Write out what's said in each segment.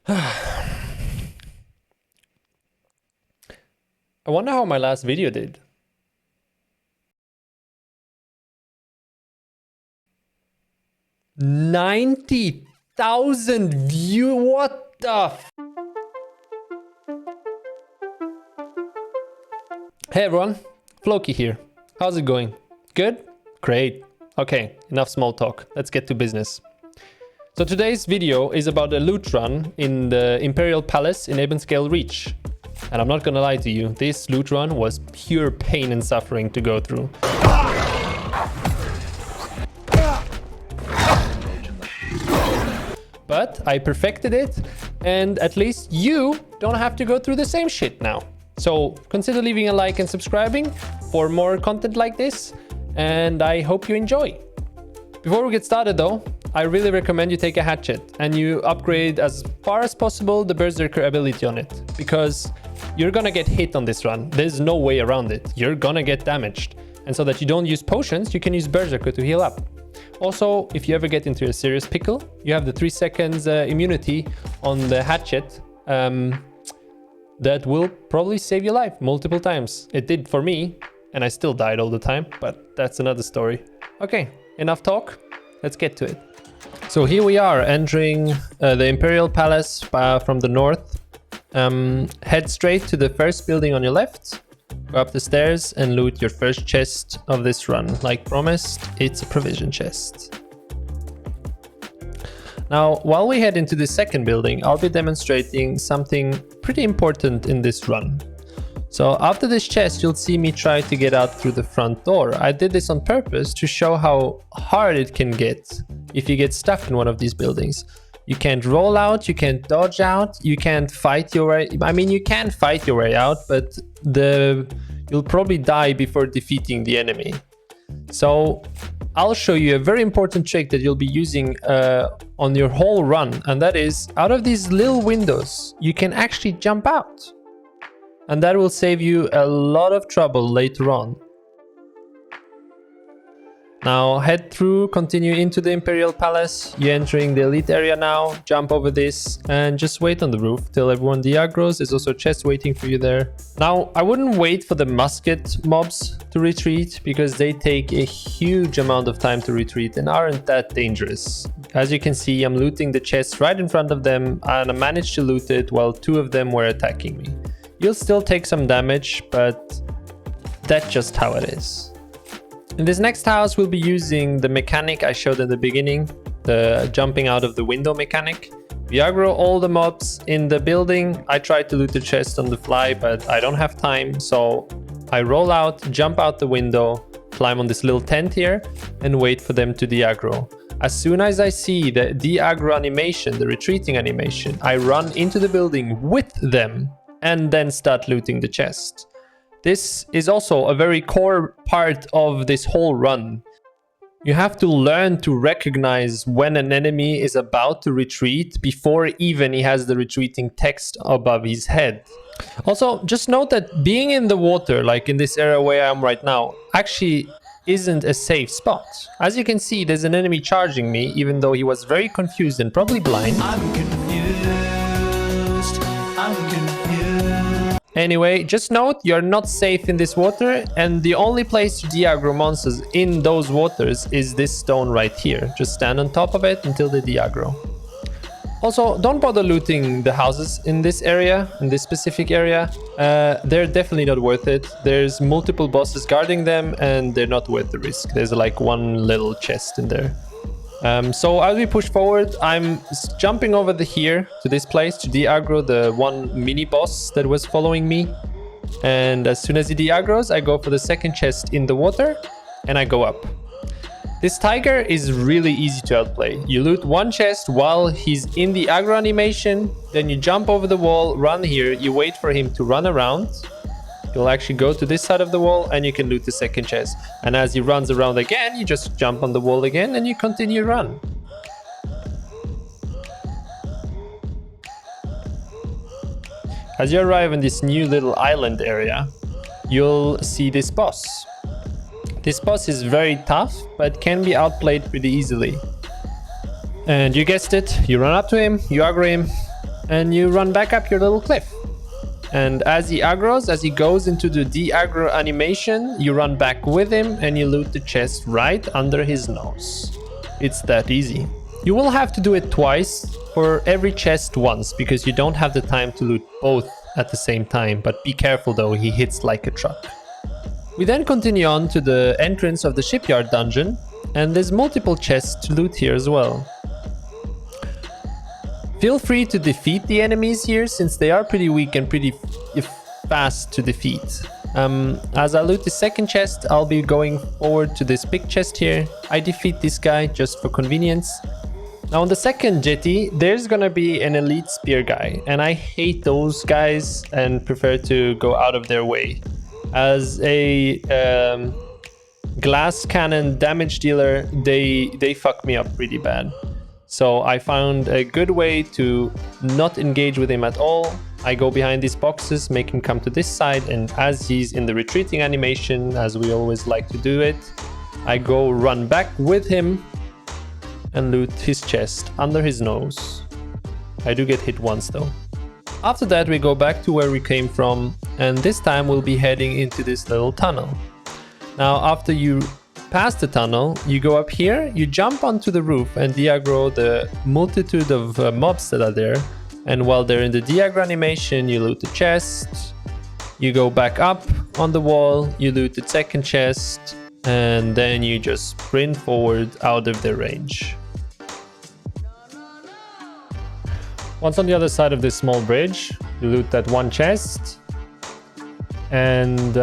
I wonder how my last video did. $90,000 view. What the Hey everyone, Floki here. How's it going? Good? Great. Okay, enough small talk. Let's get to business. So today's video is about a loot run in the Imperial Palace in Ebonscale Reach. And I'm not gonna lie to you, this loot run was pure pain and suffering to go through. But I perfected it, and at least you don't have to go through the same shit now. So consider leaving a like and subscribing for more content like this, and I hope you enjoy. Before we get started though, I really recommend you take a hatchet and you upgrade as far as possible the berserker ability on it, because you're gonna get hit on this run. There's no way around it. You're gonna get damaged. And so that you don't use potions, you can use berserker to heal up. Also, if you ever get into a serious pickle, you have the 3 seconds immunity on the hatchet. That will probably save your life multiple times. It did for me, and I still died all the time, but that's another story. Okay, enough talk. Let's get to it. So here we are entering the Imperial Palace from the north. Head straight to the first building on your left. Go up the stairs and loot your first chest of this run. Like promised, it's a provision chest. Now, while we head into the second building, I'll be demonstrating something pretty important in this run. So after this chest, you'll see me try to get out through the front door. I did this on purpose to show how hard it can get if you get stuck in one of these buildings. You can't roll out, you can't dodge out, you can't fight your way. I mean, you can fight your way out, but you'll probably die before defeating the enemy. So I'll show you a very important trick that you'll be using on your whole run, and that is, out of these little windows, you can actually jump out. And that will save you a lot of trouble later on. Now head through, continue into the Imperial Palace. You're entering the elite area now. Jump over this and just wait on the roof till everyone de-aggros. There's also a chest waiting for you there. Now, I wouldn't wait for the musket mobs to retreat, because they take a huge amount of time to retreat and aren't that dangerous. As you can see, I'm looting the chest right in front of them, and I managed to loot it while 2 of them were attacking me. You'll still take some damage, but that's just how it is. In this next house, we'll be using the mechanic I showed at the beginning, the jumping out of the window mechanic. We aggro all the mobs in the building. I tried to loot the chest on the fly, but I don't have time, so I roll out, jump out the window, climb on this little tent here, and wait for them to de-aggro. As soon as I see the de-aggro animation, the retreating animation, I run into the building with them and then start looting the chest. This is also a very core part of this whole run. You have to learn to recognize when an enemy is about to retreat before even he has the retreating text above his head. Also, just note that being in the water, like in this area where I am right now, actually isn't a safe spot. As you can see, there's an enemy charging me, even though he was very confused and probably blind. I'm confused. Anyway, just note, you're not safe in this water, and the only place to de-aggro monsters in those waters is this stone right here. Just stand on top of it until they de-aggro. Also, don't bother looting the houses in this area, in this specific area. They're definitely not worth it. There's multiple bosses guarding them, and they're not worth the risk. There's like one little chest in there. So as we push forward, I'm jumping over here to this place to de-aggro the one mini boss that was following me. And as soon as he de-aggros, I go for the second chest in the water and I go up. This tiger is really easy to outplay. You loot one chest while he's in the aggro animation, then you jump over the wall, run here, you wait for him to run around. You'll actually go to this side of the wall and you can loot the second chest. And as he runs around again, you just jump on the wall again and you continue run. As you arrive in this new little island area, you'll see this boss. This boss is very tough, but can be outplayed pretty easily. And you guessed it, you run up to him, you aggro him, and you run back up your little cliff. And as he aggroes, as he goes into the de-aggro animation, you run back with him and you loot the chest right under his nose. It's that easy. You will have to do it twice for every chest once, because you don't have the time to loot both at the same time, but be careful though, he hits like a truck. We then continue on to the entrance of the shipyard dungeon, and there's multiple chests to loot here as well. Feel free to defeat the enemies here, since they are pretty weak and pretty fast to defeat. As I loot the second chest, I'll be going forward to this big chest here. I defeat this guy just for convenience. Now on the second jetty, there's gonna be an elite spear guy, and I hate those guys and prefer to go out of their way. As a glass cannon damage dealer, they fuck me up pretty bad. So I found a good way to not engage with him at all. I go behind these boxes, make him come to this side, and as he's in the retreating animation, as we always like to do it, I go run back with him and loot his chest under his nose. I do get hit once though. After that we go back to where we came from, and this time we'll be heading into this little tunnel. Now after you pass the tunnel, you go up here, you jump onto the roof and de-aggro the multitude of mobs that are there. And while they're in the de-aggro animation, you loot the chest, you go back up on the wall, you loot the second chest, and then you just sprint forward out of their range. Once on the other side of this small bridge, you loot that one chest, and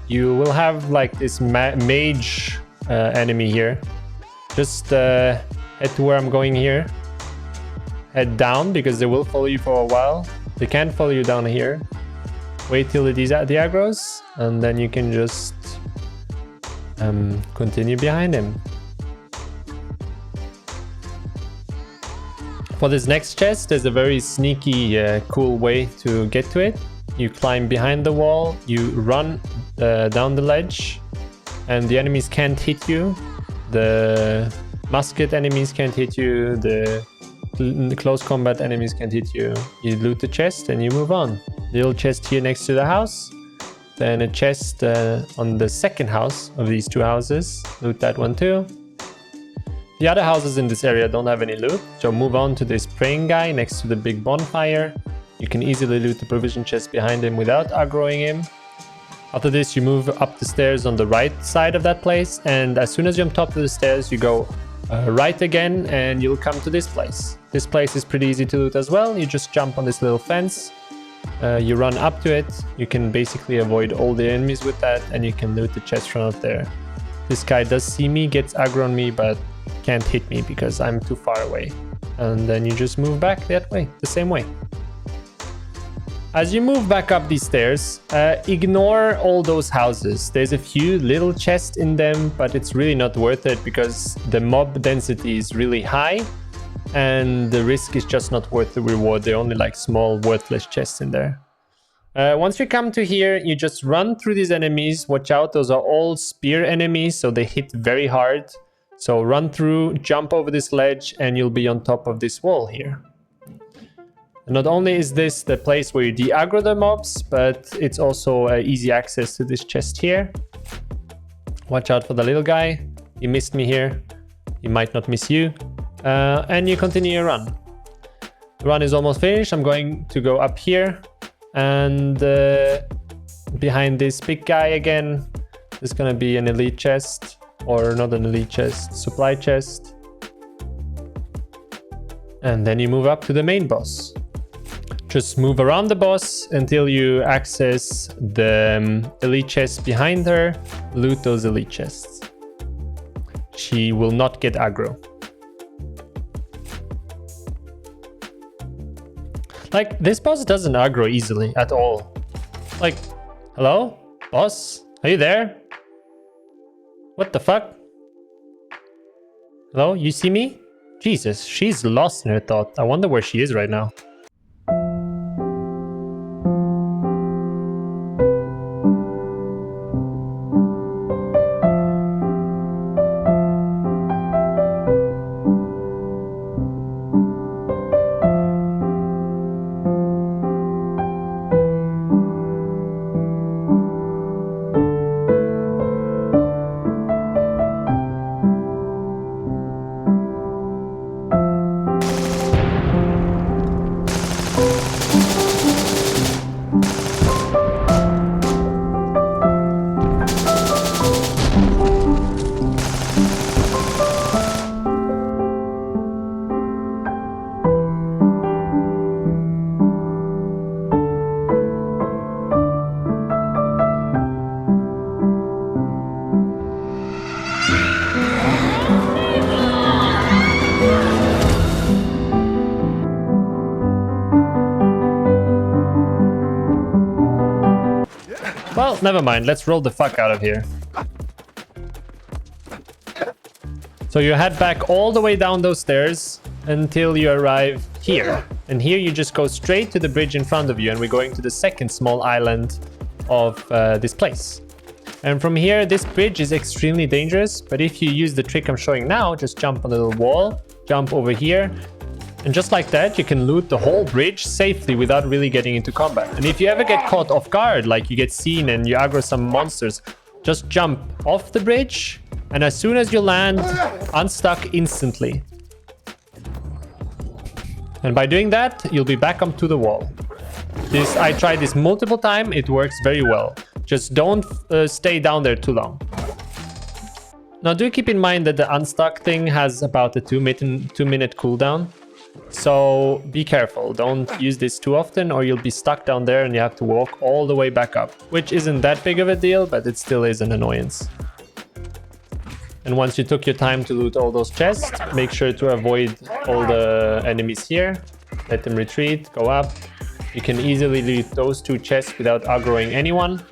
you will have like this mage enemy here. Just head to where I'm going here. Head down, because they will follow you for a while. They can't follow you down here. Wait till it is at the aggros, and then you can just continue behind him. For this next chest, there's a very sneaky, cool way to get to it. You climb behind the wall, you run down the ledge, and the enemies can't hit you. The musket enemies can't hit you. The close combat enemies can't hit you. You loot the chest and you move on. Little chest here next to the house. Then a chest on the second house of these two houses. Loot that one too. The other houses in this area don't have any loot, so move on to this praying guy next to the big bonfire. You can easily loot the provision chest behind him without aggroing him. After this, you move up the stairs on the right side of that place, and as soon as you're on top of the stairs, you go right again and you'll come to this place. This place is pretty easy to loot as well. You just jump on this little fence, you run up to it. You can basically avoid all the enemies with that, and you can loot the chest from up there. This guy does see me, gets aggro on me, but can't hit me because I'm too far away. And then you just move back that way, the same way. As you move back up these stairs, ignore all those houses. There's a few little chests in them, but it's really not worth it because the mob density is really high and the risk is just not worth the reward. They're only like small, worthless chests in there. Once you come to here, you just run through these enemies. Watch out, those are all spear enemies, so they hit very hard. So run through, jump over this ledge, and you'll be on top of this wall here. And not only is this the place where you de-aggro the mobs, but it's also easy access to this chest here. Watch out for the little guy. He missed me here. He might not miss you. And you continue your run. The run is almost finished. I'm going to go up here. And behind this big guy again, there's going to be an elite chest. Or not an elite chest, supply chest. And then you move up to the main boss. Just move around the boss until you access the elite chest behind her. Loot those elite chests. She will not get aggro. Like, this boss doesn't aggro easily at all. Like, hello? Boss? Are you there? What the fuck? Hello? You see me? Jesus, she's lost in her thought. I wonder where she is right now. Well, never mind. Let's roll the fuck out of here. So you head back all the way down those stairs until you arrive here. And here you just go straight to the bridge in front of you, and we're going to the second small island of this place. And from here, this bridge is extremely dangerous, but if you use the trick I'm showing now, just jump on the little wall, jump over here, and just like that, you can loot the whole bridge safely without really getting into combat. And if you ever get caught off guard, like you get seen and you aggro some monsters, just jump off the bridge, and as soon as you land, unstuck instantly. And by doing that, you'll be back up to the wall. I tried this multiple times, it works very well. Just don't stay down there too long. Now do keep in mind that the unstuck thing has about a 2-minute cooldown. So be careful, don't use this too often or you'll be stuck down there and you have to walk all the way back up. Which isn't that big of a deal, but it still is an annoyance. And once you took your time to loot all those chests, make sure to avoid all the enemies here. Let them retreat, go up. You can easily loot those 2 chests without aggroing anyone.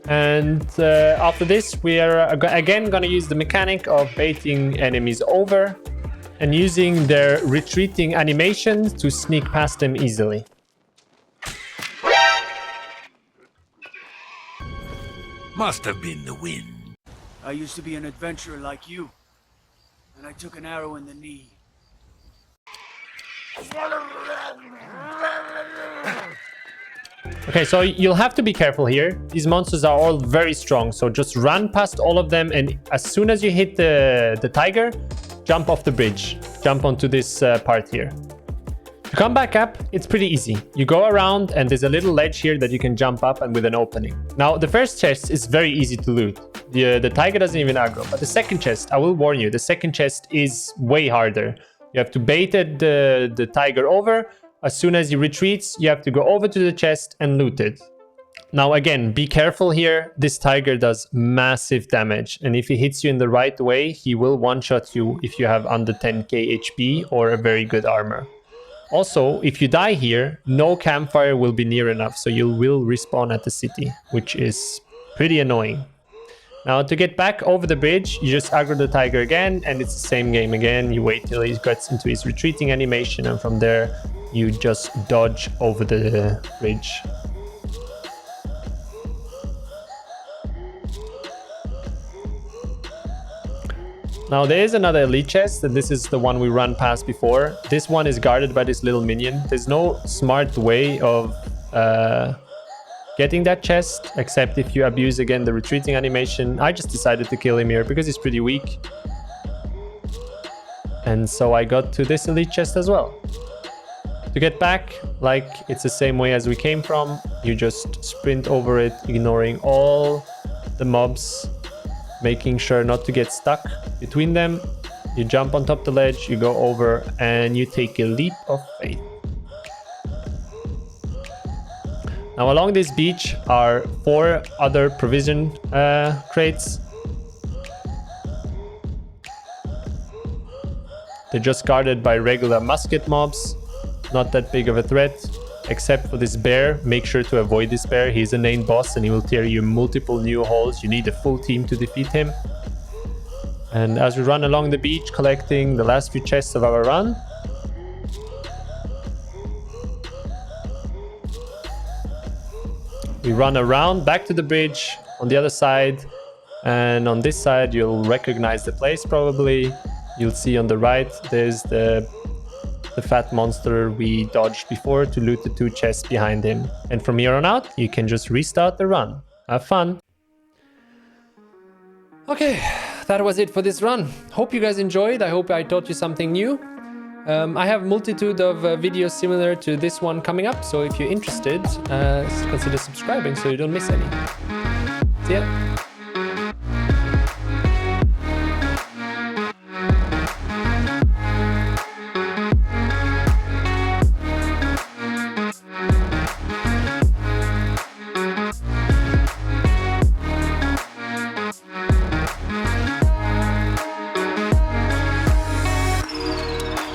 And after this, we are again gonna use the mechanic of baiting enemies over and using their retreating animation to sneak past them easily. Must have been the wind. I used to be an adventurer like you, and I took an arrow in the knee. Okay, so you'll have to be careful here. These monsters are all very strong, so just run past all of them, and as soon as you hit the tiger, jump off the bridge. Jump onto this part here. To come back up, it's pretty easy. You go around and there's a little ledge here that you can jump up and with an opening. Now, the first chest is very easy to loot. The tiger doesn't even aggro, but the second chest, I will warn you, the second chest is way harder. You have to bait the tiger over. As soon as he retreats, you have to go over to the chest and loot it. Now again, be careful here. This tiger does massive damage, and if he hits you in the right way, he will one-shot you if you have under 10k HP or a very good armor. Also, if you die here, no campfire will be near enough, so you will respawn at the city, which is pretty annoying. Now to get back over the bridge, you just aggro the tiger again, and it's the same game again. You wait till he gets into his retreating animation, and from there, you just dodge over the bridge. Now there is another elite chest, and this is the one we ran past before. This one is guarded by this little minion. There's no smart way of getting that chest, except if you abuse again the retreating animation. I just decided to kill him here because he's pretty weak. And so I got to this elite chest as well. To get back, like it's the same way as we came from, you just sprint over it, ignoring all the mobs, making sure not to get stuck between them. You jump on top of the ledge, you go over, and you take a leap of faith. Now along this beach are 4 other provision crates. They're just guarded by regular musket mobs. Not that big of a threat, except for this bear. Make sure to avoid this bear. He's a main boss and he will tear you multiple new holes. You need a full team to defeat him. And as we run along the beach, collecting the last few chests of our run, we run around back to the bridge on the other side, and on this side you'll recognize the place probably. You'll see on the right there's the fat monster we dodged before to loot the 2 chests behind him. And from here on out, you can just restart the run. Have fun. Okay, that was it for this run. Hope you guys enjoyed. I hope I taught you something new. I have a multitude of videos similar to this one coming up, so if you're interested, consider subscribing so you don't miss any. See ya.